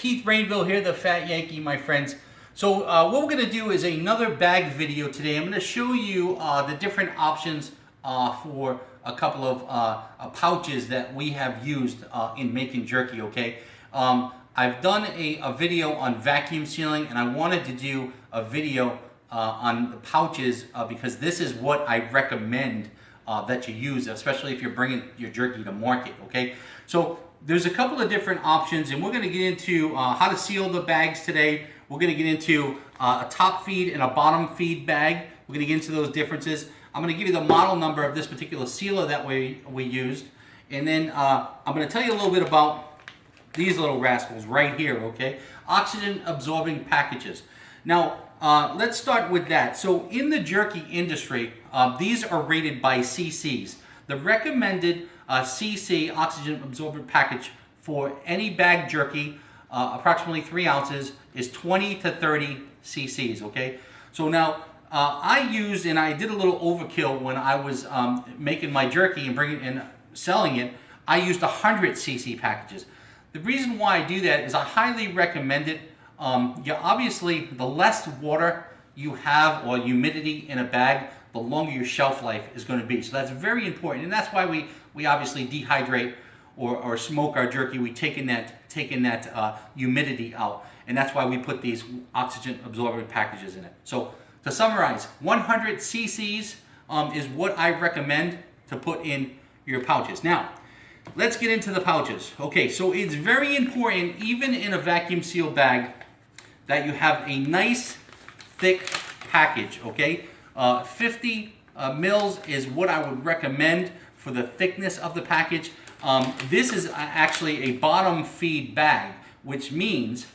Keith Rainville here, the Fat Yankee, my friends. So what we're going to do is another bag video today. I'm going to show you the different options for a couple of pouches that we have used in making jerky, okay? I've done a video on vacuum sealing, and I wanted to do a video on the pouches because this is what I recommend that you use, especially if you're bringing your jerky to market, okay? So there's a couple of different options, and we're going to get into how to seal the bags today. We're going to get into a top feed and a bottom feed bag. We're going to get into those differences. I'm going to give you the model number of this particular sealer that we used, and then I'm going to tell you a little bit about these little rascals right here, okay? Oxygen absorbing packages. Now, let's start with that. So in the jerky industry, these are rated by cc's. The recommended cc, oxygen absorbent package, for any bag jerky, approximately 3 ounces, is 20 to 30 cc's, okay? So now, I used, and I did a little overkill when I was making my jerky and bringing and selling it. I used 100 cc packages. The reason why I do that is I highly recommend it. Obviously, the less water you have or humidity in a bag, the longer your shelf life is going to be. So that's very important, and that's why we obviously dehydrate or smoke our jerky. We taking that humidity out, and that's why we put these oxygen absorbent packages in it. So to summarize, 100 cc's is what I recommend to put in your pouches. Now, let's get into the pouches. Okay, so it's very important, even in a vacuum seal bag, that you have a nice thick package, okay? 50 mils is what I would recommend for the thickness of the package. This is actually a bottom feed bag, which means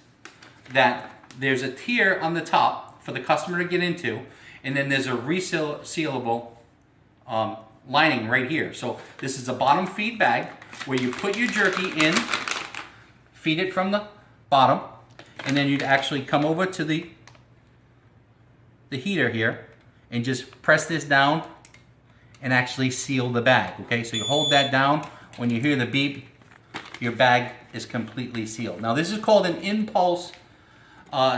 that there's a tier on the top for the customer to get into, and then there's a resealable lining right here. So this is a bottom feed bag where you put your jerky in, feed it from the bottom, and then you'd actually come over to the heater here and just press this down and actually seal the bag, okay? So you hold that down. When you hear the beep, your bag is completely sealed. Now this is called an impulse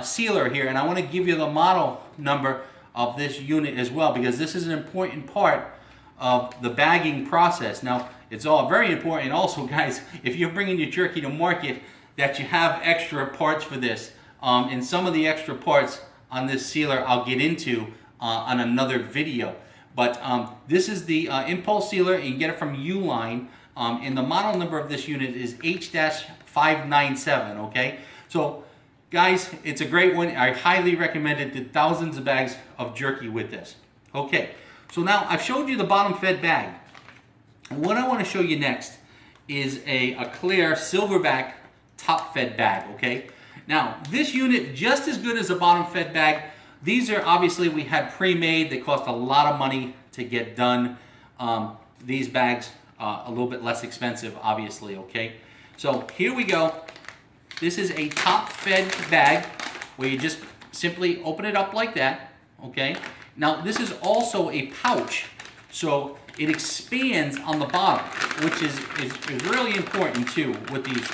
sealer here, and I want to give you the model number of this unit as well, because this is an important part of the bagging process. Now, it's all very important also, guys, if you're bringing your jerky to market, that you have extra parts for this. And some of the extra parts on this sealer I'll get into on another video. But this is the impulse sealer, and you get it from Uline, and the model number of this unit is H-597, okay? So, guys, it's a great one. I highly recommend it to thousands of bags of jerky with this. Okay, so now I've showed you the bottom fed bag. What I want to show you next is a clear silverback top fed bag, okay? Now, this unit, just as good as a bottom fed bag. These are, obviously, we had pre-made. They cost a lot of money to get done. These bags a little bit less expensive, obviously, okay? So here we go. This is a top fed bag where you just simply open it up like that, okay? Now, this is also a pouch, so it expands on the bottom, which is really important too with these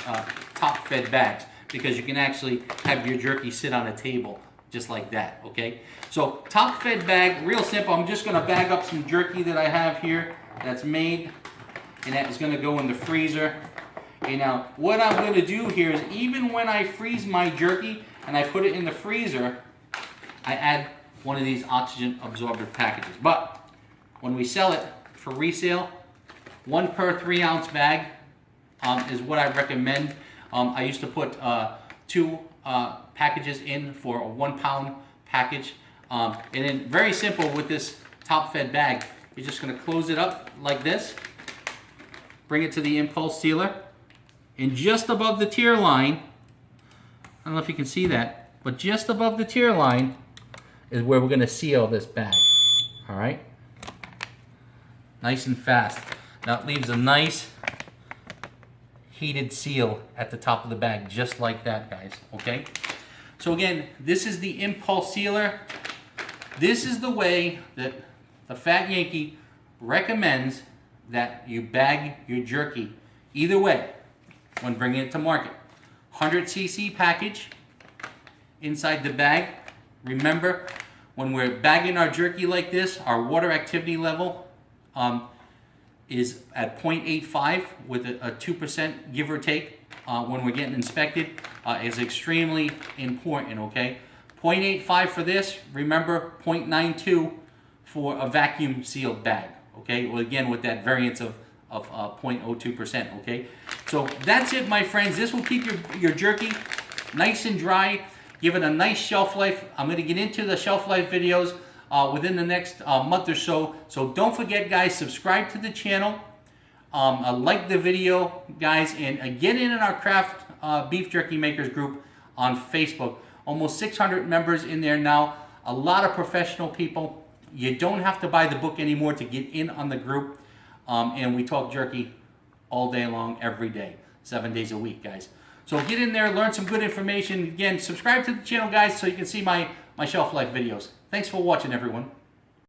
top fed bags, because you can actually have your jerky sit on a table just like that, okay? So top fed bag, real simple. I'm just gonna bag up some jerky that I have here that's made, and that is gonna go in the freezer. Okay, now what I'm gonna do here is, even when I freeze my jerky and I put it in the freezer, I add one of these oxygen absorbent packages. But when we sell it for resale, 1 per 3 ounce bag is what I recommend. I used to put 2 packages in for a 1 pound package. And then, very simple with this top fed bag, you're just gonna close it up like this, bring it to the impulse sealer, and just above the tier line, I don't know if you can see that, but just above the tier line is where we're gonna seal this bag, all right? Nice and fast. Now it leaves a nice heated seal at the top of the bag, just like that, guys, okay? So again, this is the impulse sealer. This is the way that the Fat Yankee recommends that you bag your jerky, either way, when bringing it to market. 100cc package inside the bag. Remember, when we're bagging our jerky like this, our water activity level is at 0.85 with a 2% give or take when we're getting inspected is extremely important, okay? 0.85 for this, remember 0.92 for a vacuum sealed bag, okay? Well, again, with that variance of 0.02%, okay? So that's it, my friends. This will keep your jerky nice and dry, give it a nice shelf life. I'm going to get into the shelf life videos within the next month or so. So don't forget, guys, subscribe to the channel, like the video, guys, and get in our craft beef jerky makers group on Facebook. Almost 600 members in there now. A lot of professional people. You don't have to buy the book anymore to get in on the group. And we talk jerky all day long, every day, 7 days a week, guys. So get in there, learn some good information. Again, subscribe to the channel, guys, so you can see my shelf life videos. Thanks for watching, everyone.